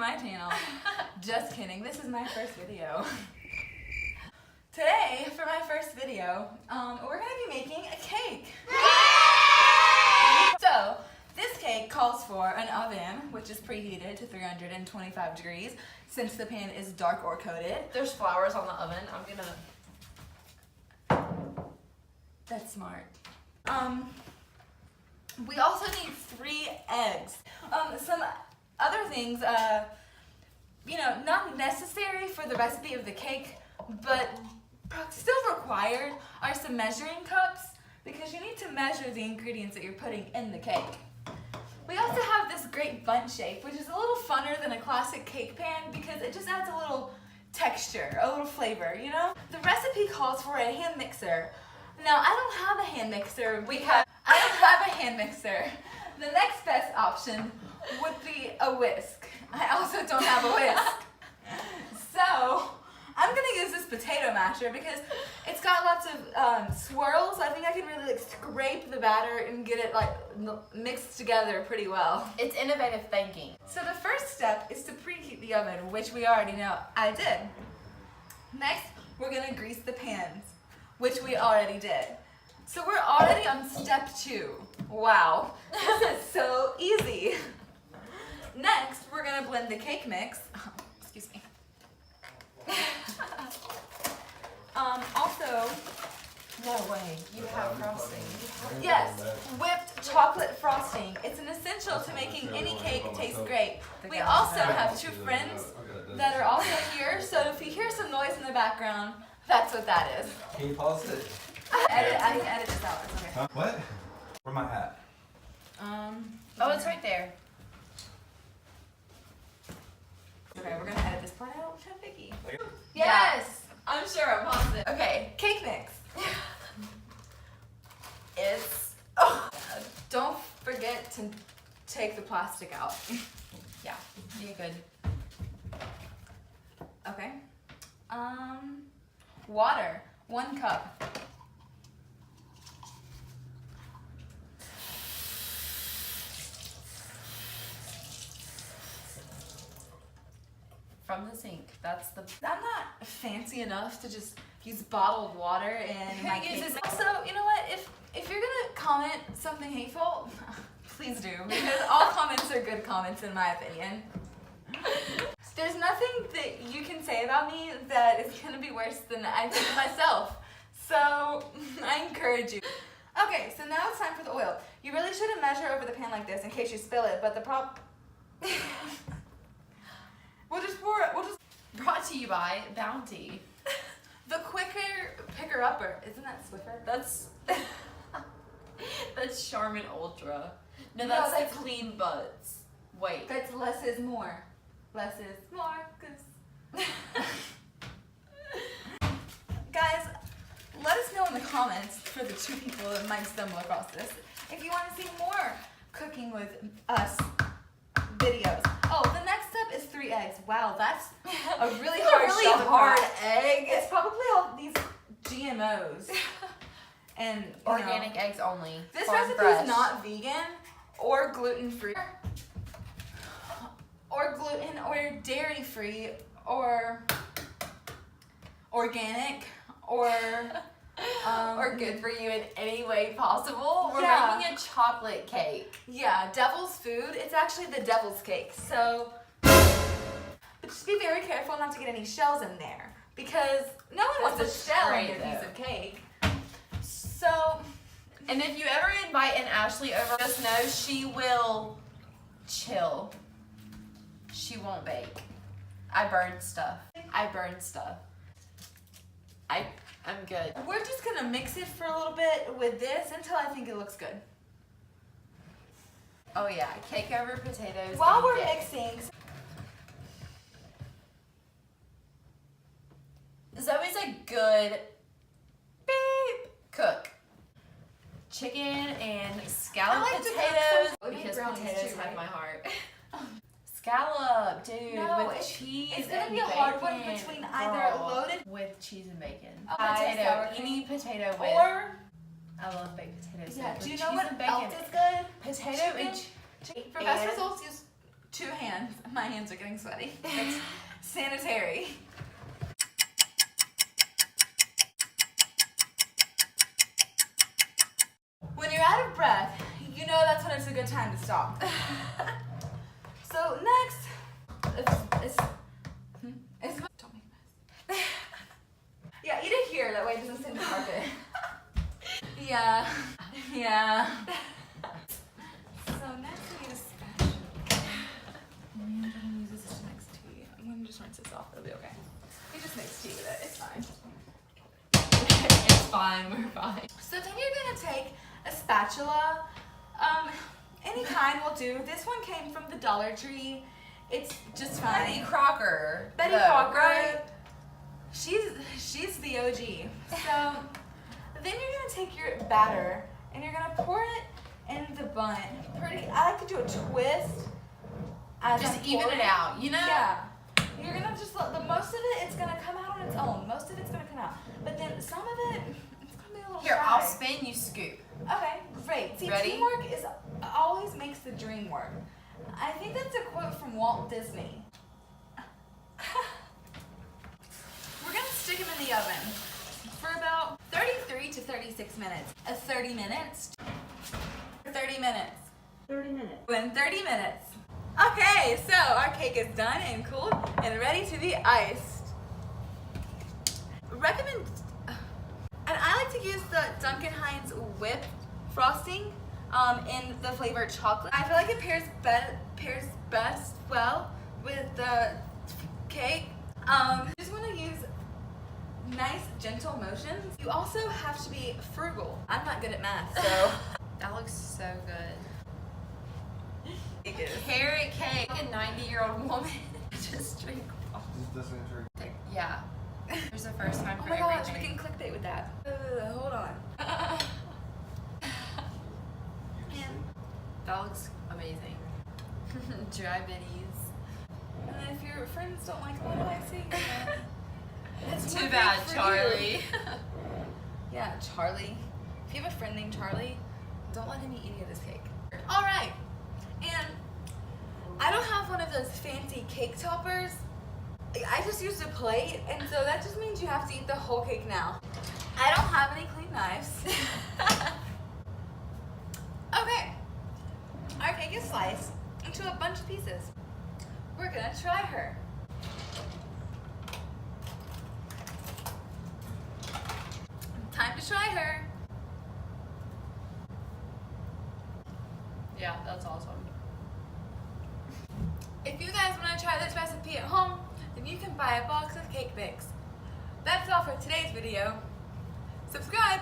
my channel. Just kidding, this is my first video. Today, for my first video, we're gonna be making a cake. So, this cake calls for an oven, which is preheated to 325 degrees, since the pan is dark or coated. There's flowers on the oven. I'm gonna... That's smart. We also need 3 eggs. Some other things, you know, not necessary for the recipe of the cake, but still required are some measuring cups, because you need to measure the ingredients that you're putting in the cake. We also have this great bundt shape, which is a little funner than a classic cake pan because it just adds a little texture, a little flavor, you know? The recipe calls for a hand mixer. Now, I don't have a hand mixer. I don't have a hand mixer. The next best option would be a whisk. I also don't have a whisk. So, I'm gonna use this potato masher because it's got lots of swirls. I think I can really like scrape the batter and get it like mixed together pretty well. It's innovative thinking. So the first step is to preheat the oven, which we already know I did. Next, we're gonna grease the pans, which we already did. So we're already on step 2. Wow, this is so easy. Next, we're gonna blend the cake mix. Excuse me. Also, No way. You have frosting. yes, whipped chocolate frosting. It's an essential to making any cake taste great. We also have 2 friends that are also here, so if you hear some noise in the background, that's what that is. Can you pause it? I can edit this out, it's okay. Huh? What? Where's my hat? Oh, it's right there. Okay, we're gonna edit this part out. Show Vicky. Yes! I'm sure I'm positive. Okay. Cake mix. It's... Don't forget to take the plastic out. Yeah, you're good. Okay. Water, 1 cup. From the sink. That's the... I'm not fancy enough to just use bottled water in my cake. uses- Also, you know what? If you're gonna comment something hateful, please do, because all comments are good comments in my opinion. There's nothing that you can say about me that is gonna be worse than I think of myself. So I encourage you. Okay, so now it's time for the oil. You really shouldn't measure over the pan like this in case you spill it, but the We'll just pour it. We'll just. Brought to you by Bounty. The quicker picker-upper. Isn't that Swiffer? That's... That's Charmin Ultra. No, No, that's that's- the Clean Butts. Wait. That's less is more. Less is more. Cause guys, let us know in the comments for the 2 people that might stumble across this if you want to see more cooking with us videos. Oh, the next step is 3 eggs. Wow, that's a really hard egg. It's probably all these GMOs and Organic eggs only. This Farm recipe fresh. is not vegan or gluten-free or gluten or dairy-free or organic or or good for you in any way possible. We're Yeah. making a chocolate cake. yeah, devil's food. It's actually the devil's cake. So, but just be very careful not to get any shells in there because no one wants a That's shell in great, their piece though. of cake. So, And if you ever invite an Ashley over, just know she will chill. She won't bake. I burn stuff. I'm good. we're just gonna mix it for a little bit with this until I think it looks good. Oh yeah, cake over potatoes. While any we're day. mixing, Zoe's a good beep cook. Chicken and scallop I like to cook potatoes some because brownies potatoes too, have right? my heart. Scallop, dude, No, with it's- cheese it's gonna and be a hard one bacon, between either girl. loaded- with cheese and bacon. Oh, Potato, sour any cream. potato with. or I love baked potatoes. yeah, with do you cheese know what and bacon. else is good? Potato Chicken. and For best and- results, use 2 hands. My hands are getting sweaty. It's sanitary. When you're out of breath, you know that's when it's a good time to stop. So next, don't make a mess. Yeah, eat it here. That way it doesn't stain the carpet. Yeah. So next we need a spatula. I'm gonna use this next tea. I'm gonna just rinse this off. It'll be okay. We just mix tea with it. It's fine. It's fine, we're fine. So then you're gonna take a spatula. Any kind will do. This one came from the Dollar Tree. It's just fine. Betty Crocker. Betty though, Crocker. right? She's the OG. So then you're gonna take your batter and you're gonna pour it in the bun. I like to do a twist. As Just I'm even pouring it out, you know? Yeah. You're gonna just let the most of it. It's gonna come out on its own. Most of it's gonna come out, but then some of it, it's gonna be a little. Here, dry. I'll spin, you scoop. Okay, great. See, Ready? teamwork always makes the dream work. I think that's a quote from Walt Disney. We're gonna stick them in the oven for about 33 to 36 minutes. 30 minutes? 30 minutes. 30 minutes. In 30 minutes. Okay, so our cake is done and cooled and ready to be iced. Recommend, and I like to use the Duncan Hines whipped frosting in the flavor chocolate. I feel like it pairs best well with the cake. You just want to use nice, gentle motions. You also have to be frugal. I'm not good at math, so. That looks so good. It is. Carrot cake. Like a 90-year-old woman. Just drink. This doesn't drink. Yeah. There's a first time Oh for my gosh, we everything. can clickbait with that. Hold on. And, That looks amazing. Dry bitties. and if your friends don't like what I sing, it's Too working bad, for Charlie. you. Yeah, Charlie. If you have a friend named Charlie, don't let him eat any of this cake. All right, and I don't have one of those fancy cake toppers. I just used a plate, and so that just means you have to eat the whole cake now. I don't have any clean knives. Okay, our cake is sliced into a bunch of pieces. We're gonna try her. Time to try her. Yeah, that's awesome. If you guys want to try this recipe at home, then you can buy a box of cake mix. That's all for today's video. Subscribe!